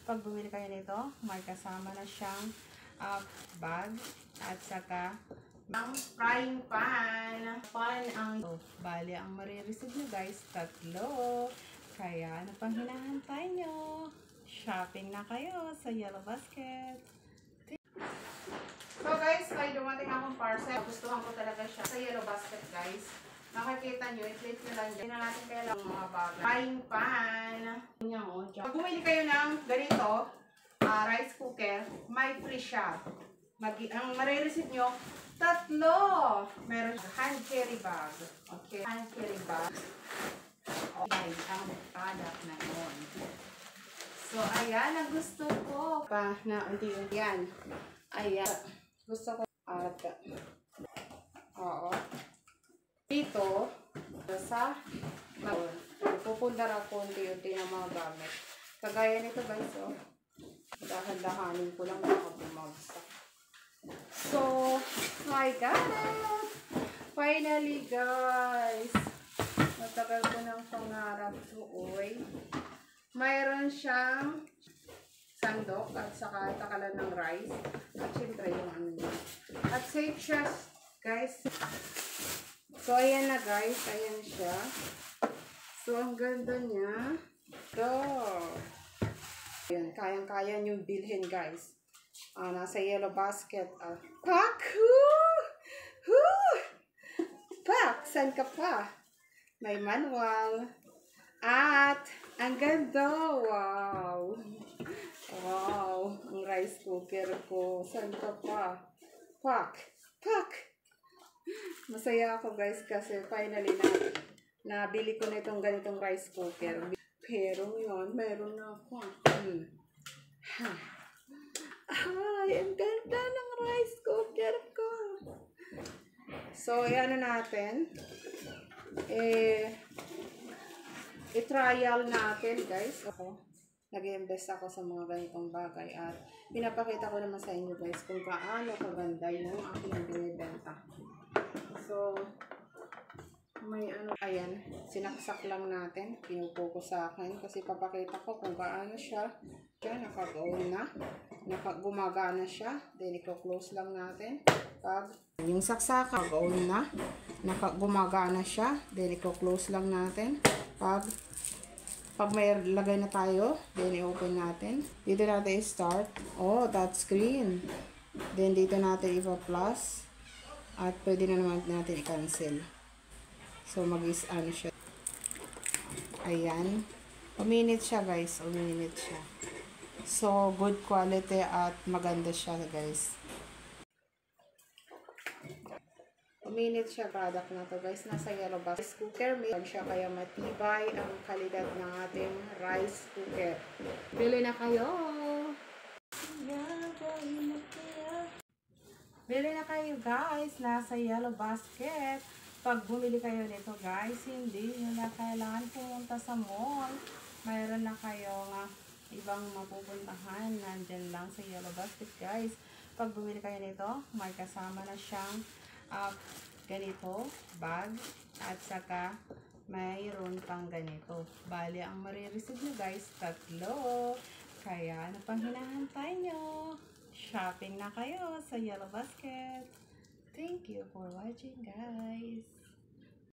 Pag bumili kayo nito, may kasama na siyang bag at saka ang frying pan. Bali, ang marireceive nyo guys, 3. Kaya, ano pang hinahantay nyo? Shopping na kayo sa Yellow Basket. So guys, may dumating akong parcel. Gustuhan ko talaga siya sa Yellow Basket guys. Makikita nyo, i-plate nyo lang dyan. Hindi na natin kailangan mga bagay. Frying pan. Pag bumili kayo ng ganito, rice cooker, may free siya. Ang marireceive nyo, 3. Meron siya hand carry bag. Okay, hand carry bag. Okay, ang product na yun. So, ayan ang gusto ko. Na unti-unti yan. Ayan. Gusto ko oo. Dito, sa pupundar ako unti-unti ng mga gamit. Kagaya nito guys, oh. Dahan-dahanin ko lang baka bumagsak. So, my God! Finally, guys! Matagal ko ng pangarap to, oy. Mayroon siyang sandok at saka takalan ng rice. At syempre yung ano niya. At safe siya, guys. So, ayan na guys. Ayan siya. So, ang ganda niya. So, ayan. Kayang-kaya niyong bilhin, guys. Nasa Yellow Basket. Pak! Pak! Saan ka pa? May manual. At, ang ganda. Wow! Wow! Ang rice cooker ko. Saan ka pa? Pak! Pak! Masaya ako guys kasi finally nabili ko na itong ganitong rice cooker. Pero yun, meron na ako. Ay, ang ganda ng rice cooker ko. So, ano natin? I-trial natin guys. Nag-invest ako sa mga ganitong bagay at pinapakita ko naman sa inyo guys kung gaano kaganda yung aking binibenta. So, may ayan, sinaksak lang natin. Pinupo ko sa akin kasi papakita ko kung gaano siya. Naka-on na. Gumagana siya. Then, i-close lang natin. Pag yung saksakan, naka-on na. Gumagana siya. Then, i-close lang natin. Pag may lagay na tayo, then i-open natin. Dito natin i-start. Oh, touchscreen. Then, dito natin i-plus. At pwede na naman natin i-cancel. So, ano siya. Ayan. Uminit siya, guys. Uminit siya. So, good quality at maganda siya, guys. Uminit siya product na to, guys. Nasa Yellow Basket cooker. May siya kaya matibay ang kalidad ng ating rice cooker. Bili na kayo! Bili na kayo, guys. Nasa Yellow Basket. Pag bumili kayo nito, guys, hindi nyo na kailangan pumunta sa mall. Mayroon na kayo ibang mapupuntahan. Nandyan lang sa Yellow Basket, guys. Pag bumili kayo nito, may kasama na siyang ganito, bag, at saka mayroon pang ganito. Bali, ang marireceive nyo guys, 3. Kaya, ano pang hinahantay nyo? Shopping na kayo sa Yellow Basket. Thank you for watching guys.